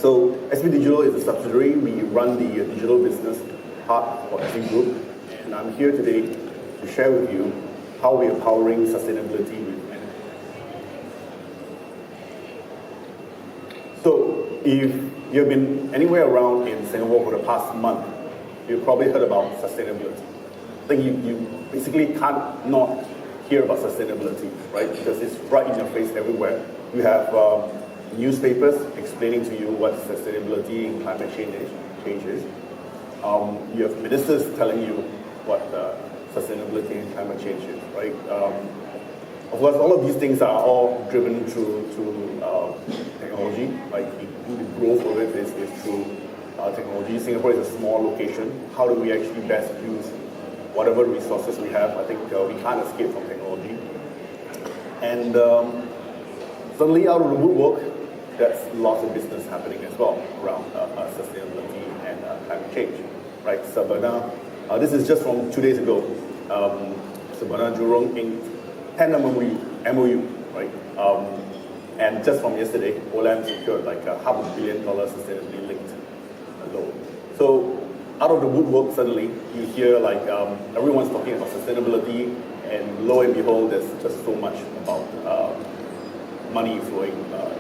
So SB Digital is a subsidiary. We run the digital business part for SB Group, and I'm here today to share with you how we are powering sustainability with energy. So if you've been anywhere around in Singapore for the past month, you've probably heard about sustainability. I think you basically can't not hear about sustainability, right? Because it's right in your face everywhere. You have newspapers explaining to you what sustainability and climate change is. You have ministers telling you what sustainability and climate change is, right? Of course, all of these things are all driven through technology. Like the growth of it is through technology. Singapore is a small location. How do we actually best use whatever resources we have? I think we can't escape from technology. And suddenly, out of the woodwork, there's lots of business happening as well around sustainability and climate change, right? Sabana, this is just from 2 days ago. Sabana Jurong inked 10 MOU, right? And just from yesterday, Olam secured like a $500 million sustainability linked loan. So out of the woodwork, suddenly you hear like everyone's talking about sustainability, and lo and behold, there's just so much about money flowing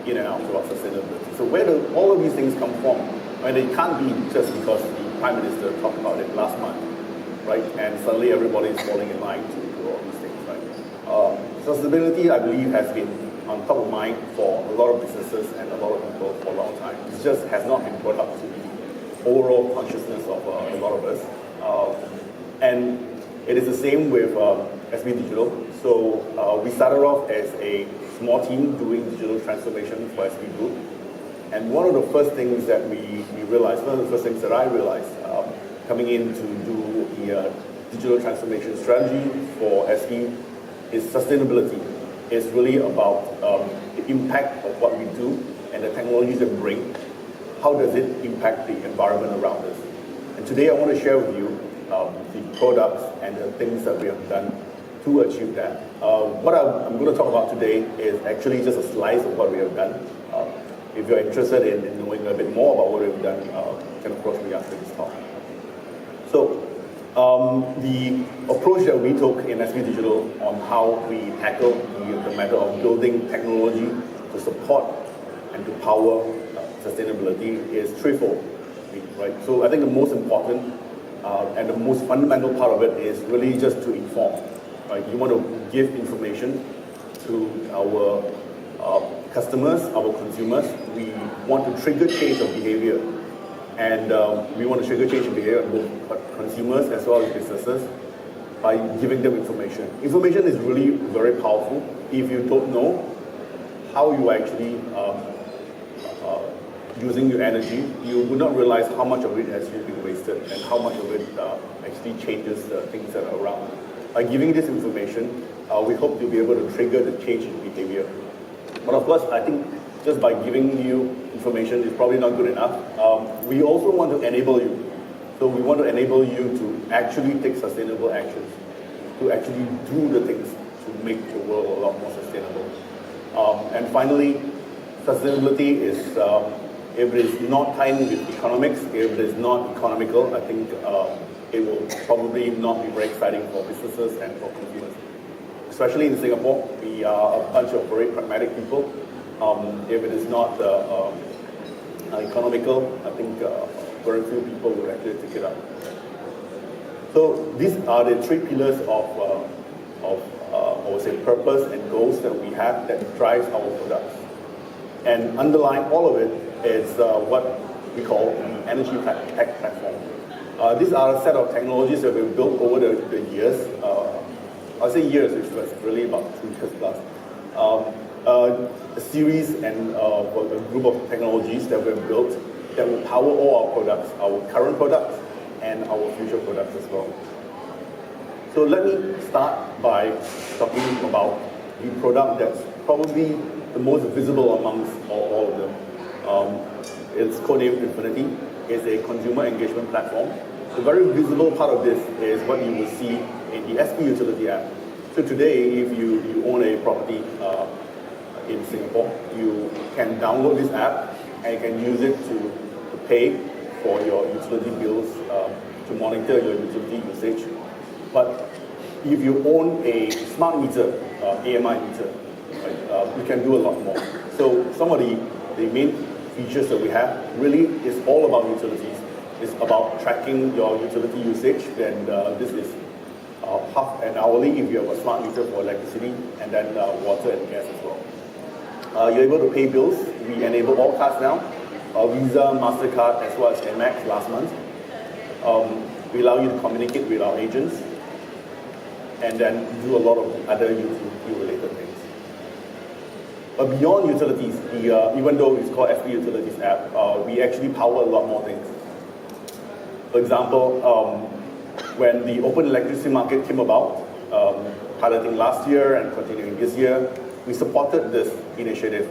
in and out about sustainability. So where do all of these things come from? I mean, it can't be just because the Prime Minister talked about it last month, right? And suddenly everybody is falling in line to do all these things, right? Sustainability, I believe, has been on top of mind for a lot of businesses and a lot of people for a long time. It just has not been brought up to the overall consciousness of a lot of us. And it is the same with SB Digital. So we started off as a small team doing digital transformation for SB Group. And one of the first things that we realized, one of the first things that I realized coming in to do the digital transformation strategy for SB is sustainability. It's really about the impact of what we do and the technologies that bring. How does it impact the environment around us? And today I want to share with you the products and the things that we have done to achieve that. What I'm going to talk about today is actually just a slice of what we have done. If you're interested in knowing a bit more about what we've done, you can approach me after this talk. So the approach that we took in SB Digital on how we tackle the matter of building technology to support and to power sustainability is threefold, right? So I think the most important and the most fundamental part of it is really just to inform. Right? You want to give information to our customers, our consumers. We want to trigger change of behavior, and we want to trigger change of behavior in both consumers as well as businesses by giving them information. Information is really very powerful. If you don't know how you actually using your energy, you will not realize how much of it has been wasted and how much of it actually changes the things that are around. By giving this information, we hope to be able to trigger the change in behavior. But of course, I think just by giving you information is probably not good enough. We also want to enable you. So we want to enable you to actually take sustainable actions, to actually do the things to make the world a lot more sustainable. And finally, sustainability is, if it is not tied with economics, if it is not economical, I think it will probably not be very exciting for businesses and for consumers. Especially in Singapore, we are a bunch of very pragmatic people. If it is not economical, I think very few people will actually take it up. So these are the three pillars of I would say, purpose and goals that we have that drives our products. And underlying all of it is what we call the Energy Tech Platform. These are a set of technologies that we've built over the years. I'll say years, which was really about 2 years plus. A series and a group of technologies that we've built that will power all our products, our current products and our future products as well. So let me start by talking about the product that's probably the most visible amongst all of them. It's codenamed Infinity. It's a consumer engagement platform. The very visible part of this is what you will see in the SB Utility app. So today, if you own a property in Singapore, you can download this app and you can use it to pay for your utility bills, to monitor your utility usage. But if you own a smart meter, AMI meter, right, you can do a lot more. So some of the main features that we have really is all about utilities. It's about tracking your utility usage, and this is half an hourly if you have a smart meter for electricity, and then water and gas as well. You're able to pay bills. We enable all cards now, Visa, MasterCard, as well as Amex last month. We allow you to communicate with our agents, and then do a lot of other utility-related things. But beyond utilities, even though it's called SP Utilities app, we actually power a lot more things. For example, when the open electricity market came about, piloting last year and continuing this year, we supported this initiative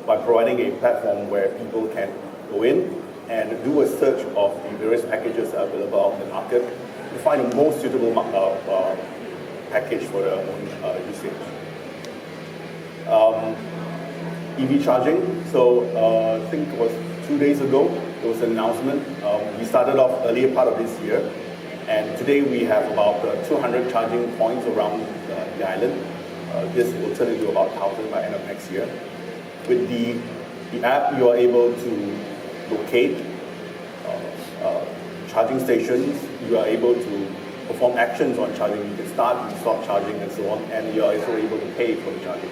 by providing a platform where people can go in and do a search of the various packages available out in the market to find the most suitable package for their own usage. EV charging. So I think it was 2 days ago, there was an announcement. We started off earlier part of this year, and today we have about 200 charging points around the island. This will turn into about 1,000 by end of next year. With the app, you are able to locate charging stations. You are able to perform actions on charging. You can start and stop charging and so on, and you are also able to pay for the charging.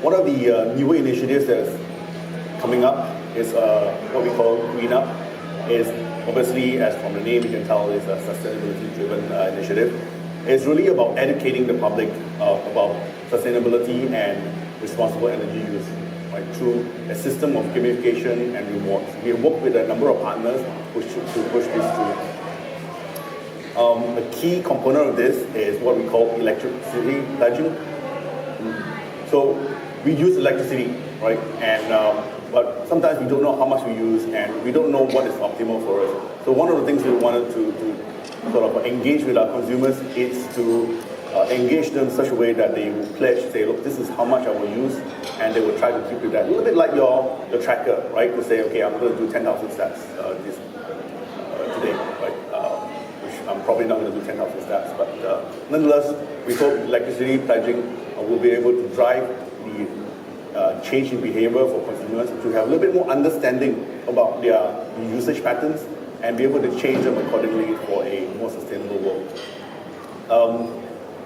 One of the newer initiatives that's coming up is what we call Green Up. Is obviously, as from the name you can tell, is a sustainability-driven initiative. It's really about educating the public about sustainability and responsible energy use, right, through a system of gamification and rewards. We have worked with a number of partners to push this through. A key component of this is what we call electricity pledging. So we use electricity, right? And but sometimes we don't know how much we use, and we don't know what is optimal for us. So one of the things we wanted to sort of engage with our consumers is to engage them in such a way that they will pledge, say, look, this is how much I will use, and they will try to keep to that. A little bit like your tracker, right? To say, okay, I'm going to do 10,000 steps today, right? Which I'm probably not going to do 10,000 steps, but nonetheless, we hope electricity pledging will be able to drive the change in behavior for consumers, to have a little bit more understanding about their usage patterns and be able to change them accordingly for a more sustainable world.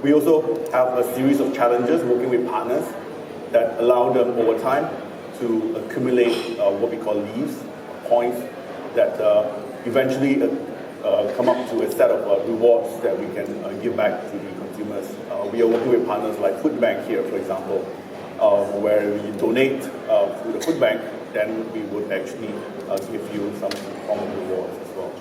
We also have a series of challenges working with partners that allow them over time to accumulate what we call leaves, points that eventually come up to a set of rewards that we can give back to the consumers. We are working with partners like Food Bank here, for example, where we donate to the food bank, then we would actually give you some form of rewards as well.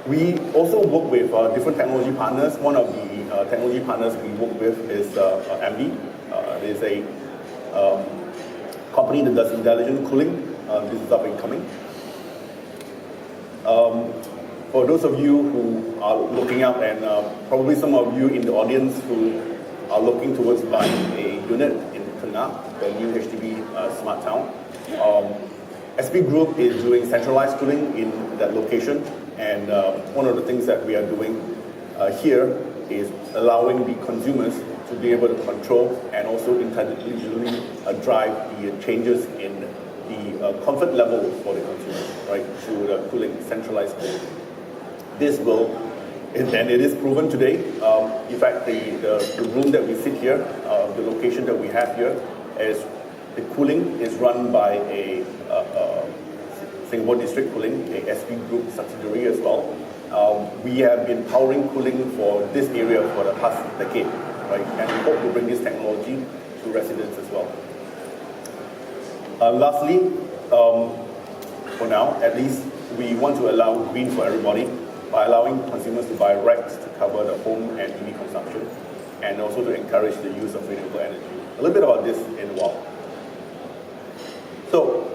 We also work with different technology partners. One of the technology partners we work with is Ambi. It is a company that does intelligent cooling. This is up and coming. For those of you who are looking up, and probably some of you in the audience who are looking towards buying a unit in Tengah, the new HDB Smart Town, SP Group is doing centralized cooling in that location, and one of the things that we are doing here is allowing the consumers to be able to control and also intelligently drive the changes in the comfort level for the consumers, right, through the cooling, centralized cooling. This will, and it is proven today. In fact, the room that we sit here, the location that we have here, is the cooling is run by a Singapore District Cooling, a SP Group subsidiary as well. We have been powering cooling for this area for the past decade, right? And we hope to bring this technology to residents as well. Lastly, for now, at least, we want to allow green for everybody by allowing consumers to buy RECs to cover the home and EV consumption, and also to encourage the use of renewable energy. A little bit about this in a while. So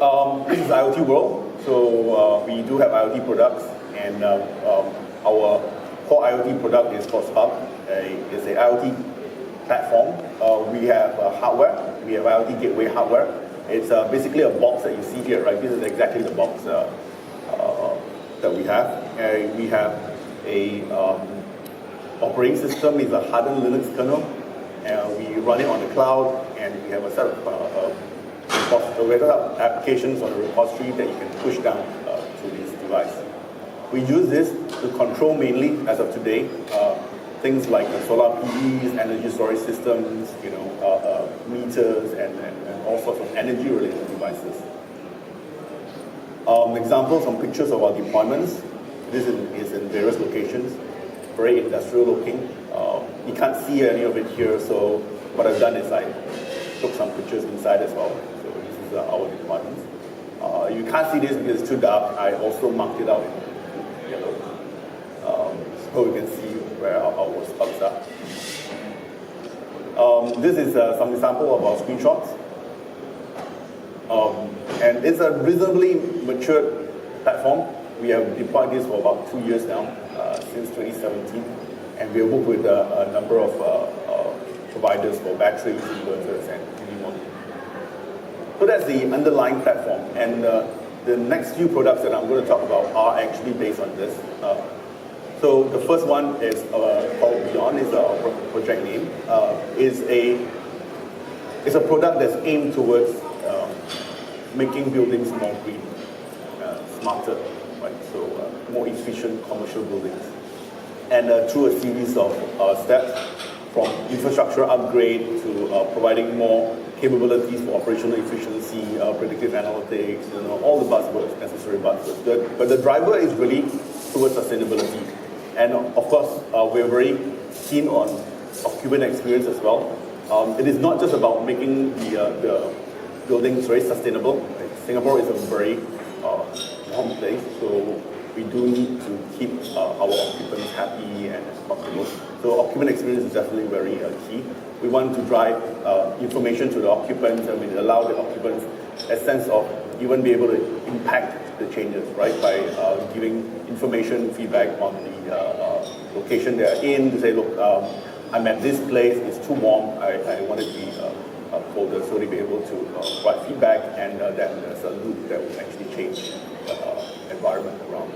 this is IoT world. So we do have IoT products, and our core IoT product is called Spark. It's an IoT platform we have hardware. We have IoT gateway hardware. It's basically a box that you see here, right? This is exactly the box that we have. We have a operating system. It's a hardened Linux kernel. We run it on the cloud, and we have a set of applications on the repository that you can push down to this device. We use this to control mainly, as of today, things like solar PVs, energy storage systems, meters, and all sorts of energy-related devices. Examples, some pictures of our deployments. This is in various locations, very industrial looking. You can't see any of it here, so what I've done is I took some pictures inside as well. So this is our deployments. You can't see this because it's too dark. I also marked it out in yellow, so we can see where our spots are. This is some example of our screenshots. And it's a reasonably mature platform. We have deployed this for about 2 years now, since 2017. And we have worked with a number of providers for batteries, inverters, and PV modules. So that's the underlying platform. And the next few products that I'm going to talk about are actually based on this. So the first one is called Beyond, is our project name. It's a product that's aimed towards making buildings more green, smarter, right? So more efficient commercial buildings. And through a series of steps, from infrastructure upgrade to providing more capabilities for operational efficiency, predictive analytics, all the buzzwords, necessary buzzwords. But the driver is really towards sustainability. And of course, we're very keen on occupant experience as well. It is not just about making the buildings very sustainable. Singapore is a very warm place, so we do need to keep our occupants happy and comfortable. So occupant experience is definitely very key. We want to drive information to the occupants, and we allow the occupants a sense of even be able to impact the changes, right? By giving information, feedback on the location they're in, to say, look, I'm at this place, it's too warm, I want it to be colder, so they'll be able to provide feedback, and then there's a loop that will actually change the environment around.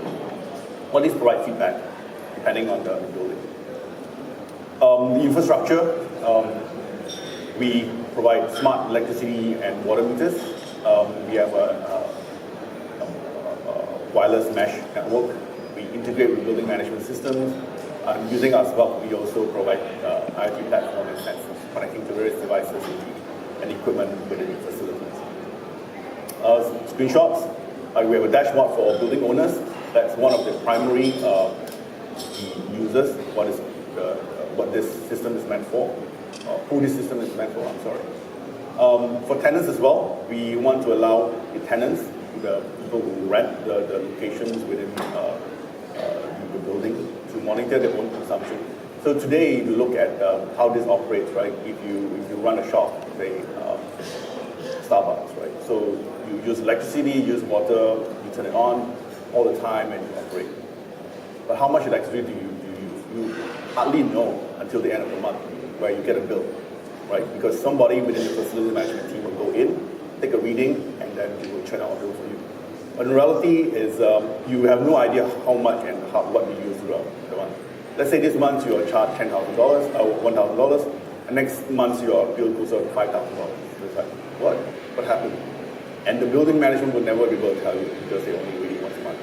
All these provide feedback depending on the building. The infrastructure, we provide smart electricity and water meters. We have a wireless mesh network. We integrate with building management systems. Using our Spark, we also provide IoT platform and sensors connecting to various devices and equipment within the facilities. Screenshots. We have a dashboard for building owners. That's one of the primary users. What this system is meant for. Who this system is meant for, I'm sorry. For tenants as well, we want to allow the tenants, the people who rent the locations within the building, to monitor their own consumption. So today, if you look at how this operates, right? If you run a shop, say Starbucks, right? So you use electricity, you use water, you turn it on all the time, and you operate. But how much electricity do you use? You hardly know until the end of the month, where you get a bill, right? Because somebody within the facility management team will go in, take a reading, and then we will churn out a bill for you. But in reality, is you have no idea how much and what you use throughout the month. Let's say this month you are charged $10,000 or $1,000, and next month your bill goes up to $5,000. It's like, what happened? And the building management would never be able to tell you because they only read it once a month.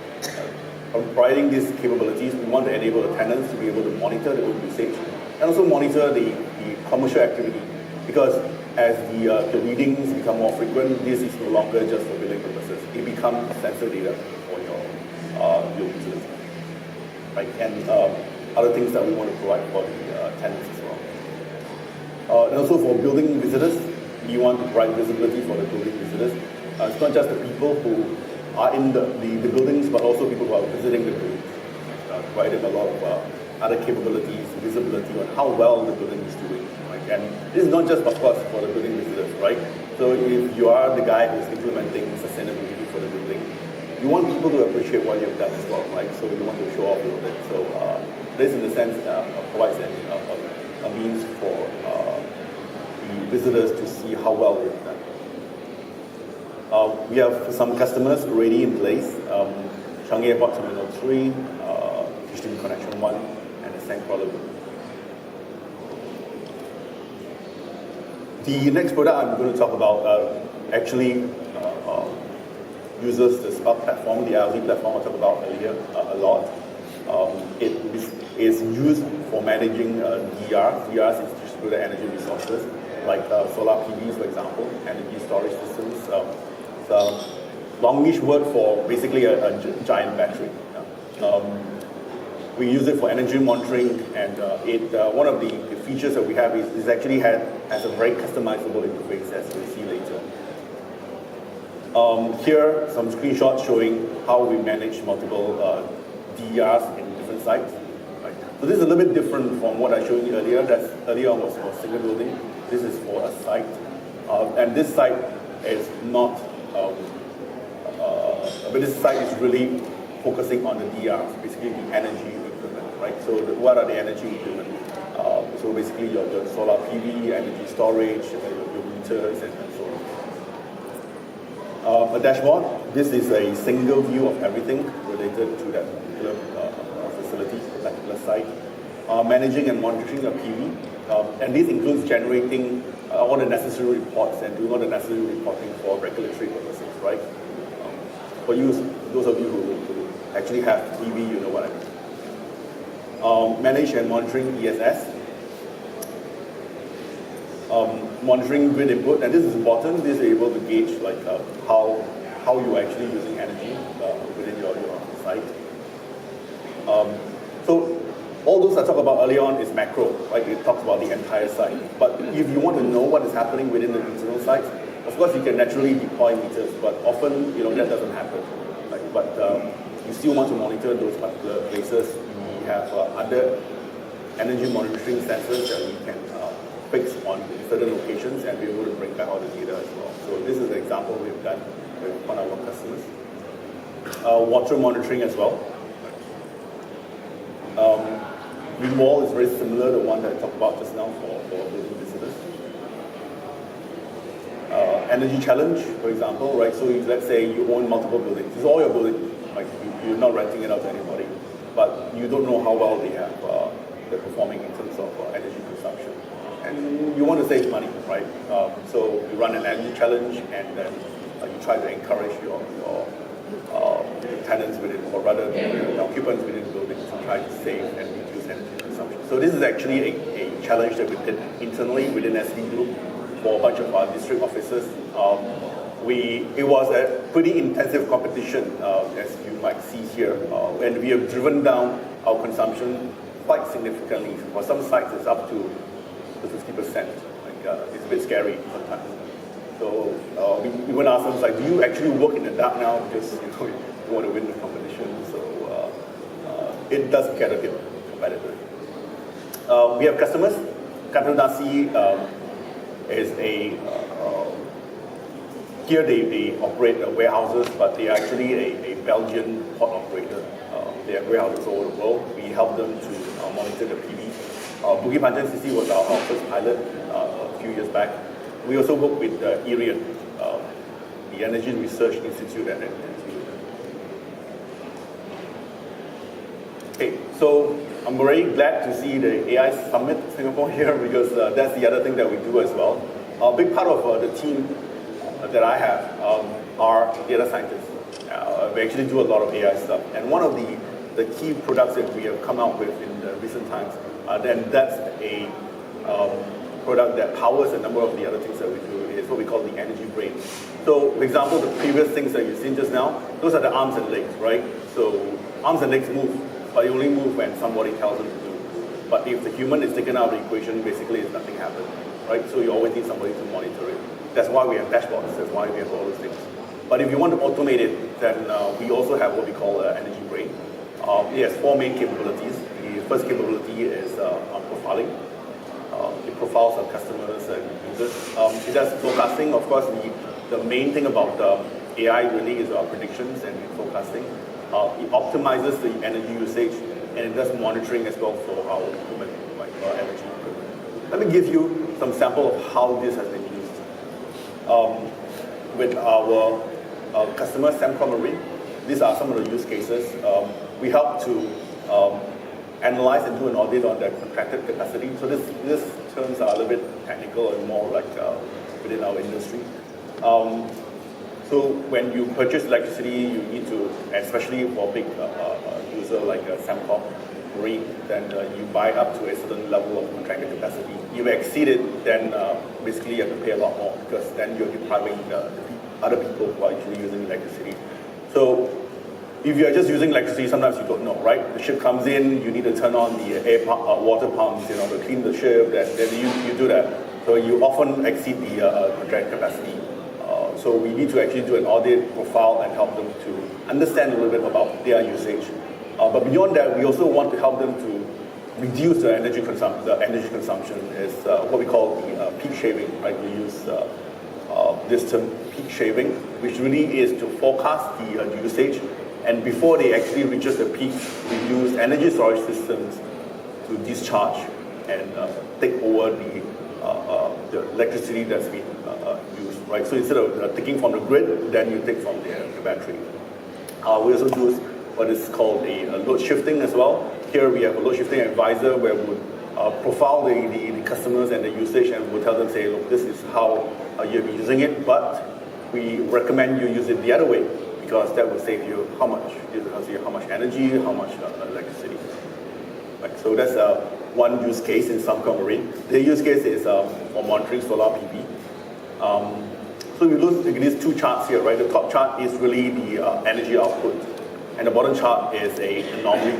From providing these capabilities, we want to enable the tenants to be able to monitor their own usage and also monitor the commercial activity, because as the readings become more frequent, this is no longer just for billing purposes. It becomes sensor data for your users, right? And other things that we want to provide for the tenants as well. And also for building visitors, we want to provide visibility for the building visitors. It's not just the people who are in the buildings, but also people who are visiting the buildings. Providing a lot of other capabilities, visibility on how well the building is doing. Right? And this is not just, of course, for the building visitors, right? So if you are the guy who's implementing sustainability for the building, you want people to appreciate what you've done as well, right? So you want to show off a little bit. So this, in a sense, provides a means for the visitors to see how well we've done. We have some customers already in place. Changi Airport Terminal 3, HDB Connection 1, and the Seng Kuala Lumpur. The next product I'm going to talk about actually uses the Spark platform, the IoT platform I talked about earlier a lot. It is used for managing DRs, is distributed energy resources, like solar PVs, for example, energy storage systems. It's a longish word for basically a giant battery. We use it for energy monitoring, and one of the features that we have is actually has a very customizable interface, as you'll see later. Here, some screenshots showing how we manage multiple DERs in different sites. Right? So this is a little bit different from what I showed you earlier. Earlier was for a single building. This is for a site. And this site is not, but this site is really focusing on the DERs, basically the energy equipment, right? So what are the energy equipment? So basically your solar PV, energy storage, your meters, and so on. A dashboard. This is a single view of everything related to that particular facility, that particular site. Managing and monitoring a PV. And this includes generating all the necessary reports and doing all the necessary reporting for regulatory purposes, right? For you, those of you who actually have PV, you know what I mean. Manage and monitoring ESS. Monitoring grid input, and this is important. This is able to gauge like how you're actually using energy within your site. So all those I talked about earlier on is macro, right? It talks about the entire site. But if you want to know what is happening within the internal sites, of course you can naturally deploy meters, but often that doesn't happen. Right? But you still want to monitor those particular places. We have other energy monitoring sensors that we can fix on certain locations and be able to bring back all the data as well. So this is an example we've done with one of our customers. Water monitoring as well. Greenwall is very similar to the one that I talked about just now for building visitors. Energy challenge, for example, right? So let's say you own multiple buildings. It's all your buildings. Like you're not renting it out to anybody, but you don't know how well they're performing in terms of energy consumption. And you want to save money, right? So you run an energy challenge, and then you try to encourage your tenants within, or rather the occupants within the building to try to save and reduce energy consumption. So this is actually a challenge that we did internally within SD Group for a bunch of our district offices. It was a pretty intensive competition, as you might see here, and we have driven down our consumption quite significantly. For some sites, it's up to 50%. It's a bit scary sometimes. So we went to ask them, like, do you actually work in the dark now because you want to win the competition? So it does get a bit competitive. We have customers. Kantan Nasi is here they operate warehouses, but they are actually a Belgian port operator. They have warehouses all over the world. We help them to monitor the PV. Bukit Panjang CC was our first pilot a few years back. We also work with IRIAN, the Energy Research Institute at NTU. Okay, so I'm very glad to see the AI Summit Singapore here, because that's the other thing that we do as well. A big part of the team that I have are data scientists. We actually do a lot of AI stuff. And one of the key products that we have come out with in the recent times, then that's a product that powers a number of the other things that we do. It's what we call the energy brain. So, for example, the previous things that you've seen just now, those are the arms and legs, right? So arms and legs move, but they only move when somebody tells them to do. But if the human is taken out of the equation, basically it's nothing happens, right? So you always need somebody to monitor it. That's why we have dashboards. That's why we have all those things. But if you want to automate it, then we also have what we call energy brain. It has 4 main capabilities. The first capability is profiling. It profiles our customers and users. It does forecasting. Of course, the main thing about AI really is our predictions and forecasting. It optimizes the energy usage, and it does monitoring as well for our equipment, like our energy equipment. Let me give you some sample of how this has been used. With our customer, Sembcorp Marine, these are some of the use cases. We help to analyze and do an audit on their contracted capacity. So this terms are a little bit technical and more like within our industry. So when you purchase electricity, you need to, especially for a big user like Sembcorp Marine, then you buy up to a certain level of contracted capacity. If you exceed it, then basically you have to pay a lot more, because then you're depriving other people who are actually using electricity. So if you're just using electricity, sometimes you don't know, right? The ship comes in, you need to turn on the water pumps, to clean the ship, then you do that. So you often exceed the contract capacity. So we need to actually do an audit profile and help them to understand a little bit about their usage. But beyond that, we also want to help them to reduce the energy consumption. The energy consumption is what we call the peak shaving, right? We use this term peak shaving, which really is to forecast the usage, and before they actually reaches the peak, we use energy storage systems to discharge and take over the electricity that's been used, right? So instead of taking from the grid, then you take from the battery. We also do what is called a load shifting as well. Here we have a load shifting advisor where we would profile the customers and the usage, and we'll tell them, say, look, this is how you'll be using it, but we recommend you use it the other way, because that will save you how much? How much energy, how much electricity. Right, so that's one use case in Sembcorp Marine. The use case is for monitoring solar PV. So we look at these two charts here, right? The top chart is really the energy output, and the bottom chart is a anomaly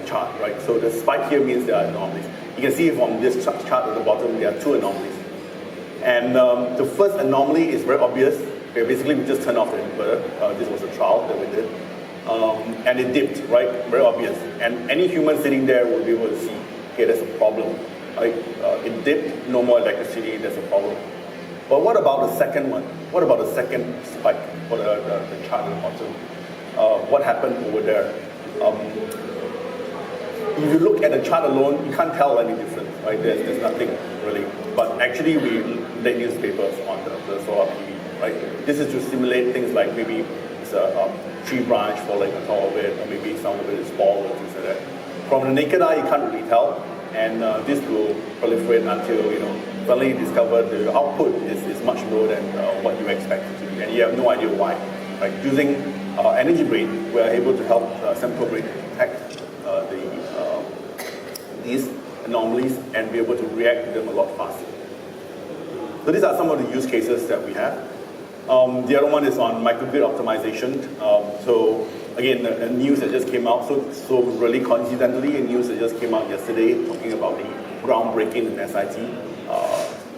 chart, right? So the spike here means there are anomalies. You can see from this chart at the bottom, there are two anomalies. And the first anomaly is very obvious. Basically, we just turned off the inverter. This was a trial that we did. And it dipped, right? Very obvious. And any human sitting there will be able to see, okay, there's a problem. Right? It dipped, no more electricity, there's a problem. But what about the second one? What about the second spike for the chart at the bottom? What happened over there? If you look at the chart alone, you can't tell any difference, right? There's nothing really. But actually, we laid newspapers on the solar PV, right? This is to simulate things like maybe it's a tree branch falling on top of it, or maybe some of it is bald or things like that. From the naked eye, you can't really tell, and this will proliferate until suddenly you discover the output is much lower than what you expect it to be, and you have no idea why. Right? Using Energy Brain, we are able to help Sembcorp Brain detect these anomalies and be able to react to them a lot faster. So these are some of the use cases that we have. The other one is on microgrid optimization. So again, the news that just came out, so really coincidentally, a news that just came out yesterday talking about the groundbreaking in SIT.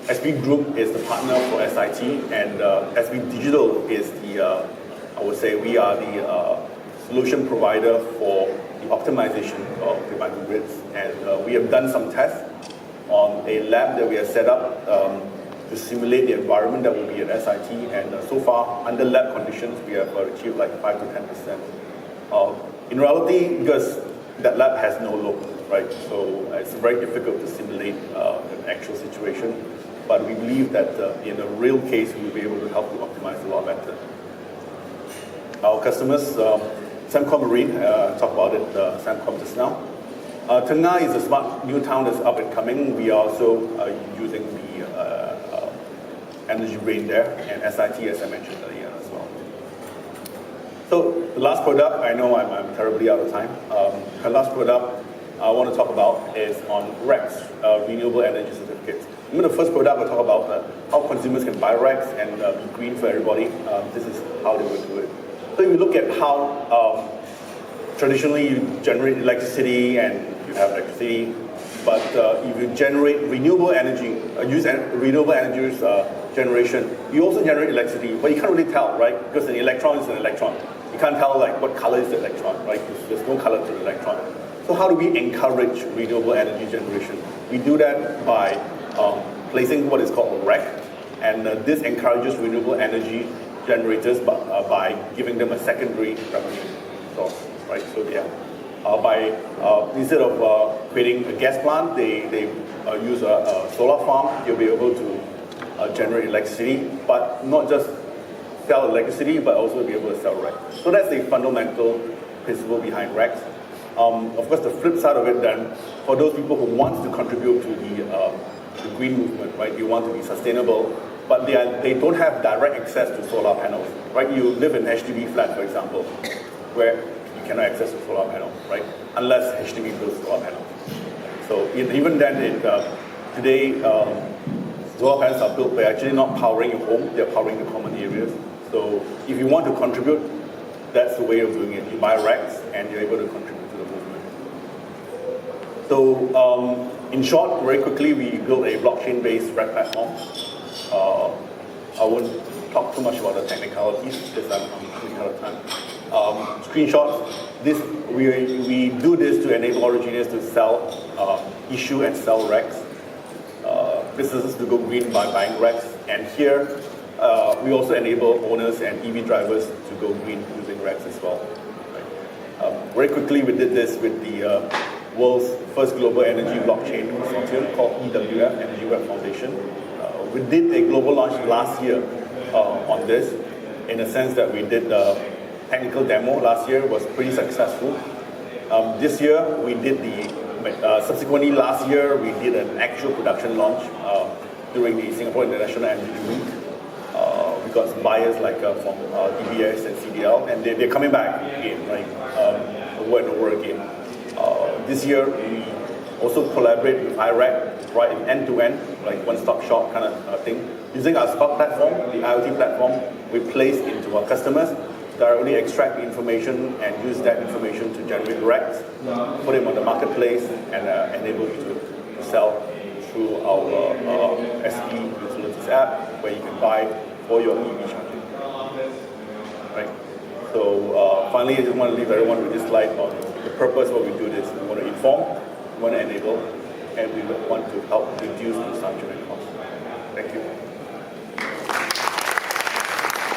SB Group is the partner for SIT, and SB Digital is I would say we are the solution provider for the optimization of the microgrids. And we have done some tests on a lab that we have set up to simulate the environment that will be at SIT, and so far, under lab conditions, we have achieved like 5 to 10%. In reality, because that lab has no load, right? So it's very difficult to simulate an actual situation, but we believe that in a real case, we will be able to help you optimize a lot better. Our customers, Sembcorp Marine, talked about it, Sembcorp just now. Teng Na is a smart new town that's up and coming. We are also using the Energy Brain there, and SIT, as I mentioned earlier as well. So the last product, I know I'm terribly out of time. The last product I want to talk about is on RECs, Renewable Energy Certificates. The first product we'll talk about how consumers can buy RECs and be green for everybody. This is how they would do it. So if you look at how traditionally you generate electricity and you have electricity, but if you generate renewable energy, use renewable energy generation, you also generate electricity, but you can't really tell, right? Because an electron is an electron. You can't tell like what color is the electron, right? There's no color to the electron. So how do we encourage renewable energy generation? We do that by placing what is called a REC, and this encourages renewable energy generators by giving them a secondary revenue source, right? So yeah, Instead of creating a gas plant, they use a solar farm. You'll be able to generate electricity, but not just sell electricity, but also be able to sell racks. So that's the fundamental principle behind racks. Of course, the flip side of it then, for those people who want to contribute to the green movement, right? You want to be sustainable, but they don't have direct access to solar panels, right? You live in HDB flat, for example, where you cannot access a solar panel, right? Unless HDB builds solar panels. So even then, today, solar panels are built, they're actually not powering your home, they're powering the common areas. So if you want to contribute, that's the way of doing it. You buy racks and you're able to contribute to the movement. So in short, very quickly, we built a blockchain-based rack platform. I won't talk too much about the technicalities because I'm running out of time. Screenshots. We do this to enable originators to sell, issue and sell racks. Businesses to go green by buying racks. And here, we also enable owners and EV drivers to go green using racks as well. Right? Very quickly, we did this with the world's first global energy blockchain consortium called EWF, Energy Web Foundation. We did a global launch last year on this, in the sense that we did the technical demo last year, was pretty successful. This year, we did subsequently last year, we did an actual production launch during the Singapore International Energy Week. We got some buyers like from DBS and CDL, and they're coming back again, right, over and over again. This year, we also collaborate with IRAC, right, end-to-end, like one-stop shop kind of thing. Using our Spark platform, the IoT platform, we place into our customers, directly extract the information and use that information to generate racks, put them on the marketplace, and enable you to sell through our SE Utilities app, where you can buy for your EV charging. Right? So finally, I just want to leave everyone with this slide on the purpose of what we do this. We want to inform, we want to enable, and we want to help reduce consumption.